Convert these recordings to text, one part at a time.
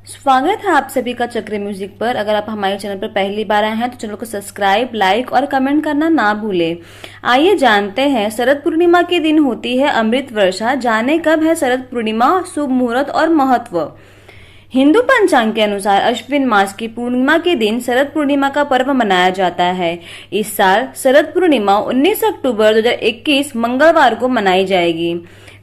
स्वागत है आप सभी का चक्र म्यूजिक पर। अगर आप हमारे चैनल पर पहली बार आए हैं तो चैनल को सब्सक्राइब, लाइक और कमेंट करना ना भूलें। आइए जानते हैं, शरद पूर्णिमा के दिन होती है अमृत वर्षा। जाने कब है शरद पूर्णिमा, शुभ मुहूर्त और महत्व। हिंदू पंचांग के अनुसार अश्विन मास की पूर्णिमा के दिन शरद पूर्णिमा का पर्व मनाया जाता है। इस साल शरद पूर्णिमा 19 अक्टूबर 2021 मंगलवार को मनाई जाएगी।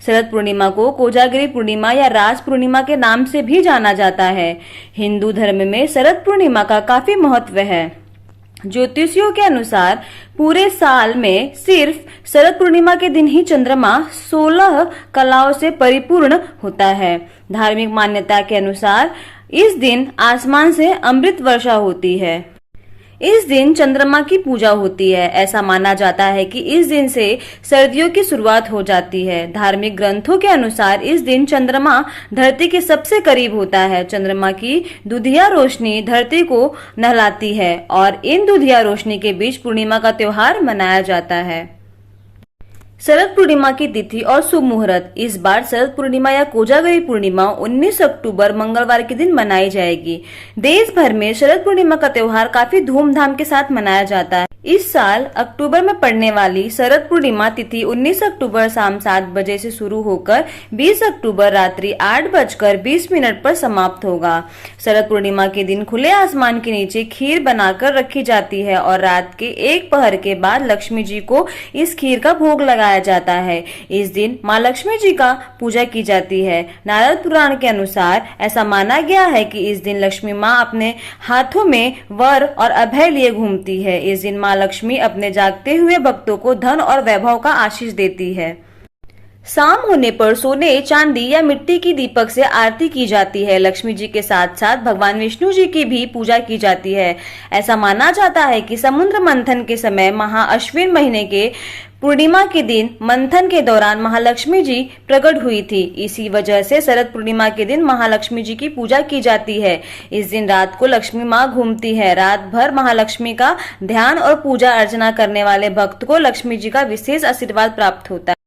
शरद पूर्णिमा को कोजागिरी पूर्णिमा या राज पूर्णिमा के नाम से भी जाना जाता है। हिंदू धर्म में शरद पूर्णिमा का काफी महत्व है। ज्योतिषियों के अनुसार पूरे साल में सिर्फ शरद पूर्णिमा के दिन ही चंद्रमा 16 कलाओं से परिपूर्ण होता है। धार्मिक मान्यता के अनुसार इस दिन आसमान से अमृत वर्षा होती है। इस दिन चंद्रमा की पूजा होती है। ऐसा माना जाता है कि इस दिन से सर्दियों की शुरुआत हो जाती है। धार्मिक ग्रंथों के अनुसार इस दिन चंद्रमा धरती के सबसे करीब होता है। चंद्रमा की दुधिया रोशनी धरती को नहलाती है और इन दुधिया रोशनी के बीच पूर्णिमा का त्योहार मनाया जाता है। शरद पूर्णिमा की तिथि और शुभ मुहूर्त। इस बार शरद पूर्णिमा या कोजागरी पूर्णिमा 19 अक्टूबर मंगलवार के दिन मनाई जाएगी। देश भर में शरद पूर्णिमा का त्योहार काफी धूमधाम के साथ मनाया जाता है। इस साल अक्टूबर में पड़ने वाली शरद पूर्णिमा तिथि 19 अक्टूबर शाम 7 बजे से शुरू होकर 20 अक्टूबर रात्रि 8:20 पर समाप्त होगा। शरद पूर्णिमा के दिन खुले आसमान के नीचे खीर बनाकर रखी जाती है और रात के 1 पहर के बाद लक्ष्मी जी को इस खीर का भोग लगाया जाता है। इस दिन माँ लक्ष्मी जी का पूजा की जाती है। नारद पुराण के अनुसार ऐसा माना गया है कि इस दिन लक्ष्मी माँ अपने हाथों में वर और अभय लिए घूमती है। इस दिन माँ लक्ष्मी अपने जागते हुए भक्तों को धन और वैभव का आशीष देती है। शाम होने पर सोने, चांदी या मिट्टी की दीपक से आरती की जाती है। लक्ष्मी जी के साथ साथ भगवान विष्णु जी की भी पूजा की जाती है। ऐसा माना जाता है कि समुद्र मंथन के समय अश्विन महीने के पूर्णिमा के दिन मंथन के दौरान महालक्ष्मी जी प्रकट हुई थी। इसी वजह से शरद पूर्णिमा के दिन महालक्ष्मी जी की पूजा की जाती है। इस दिन रात को लक्ष्मी माँ घूमती है। रात भर महालक्ष्मी का ध्यान और पूजा अर्चना करने वाले भक्त को लक्ष्मी जी का विशेष आशीर्वाद प्राप्त होता है।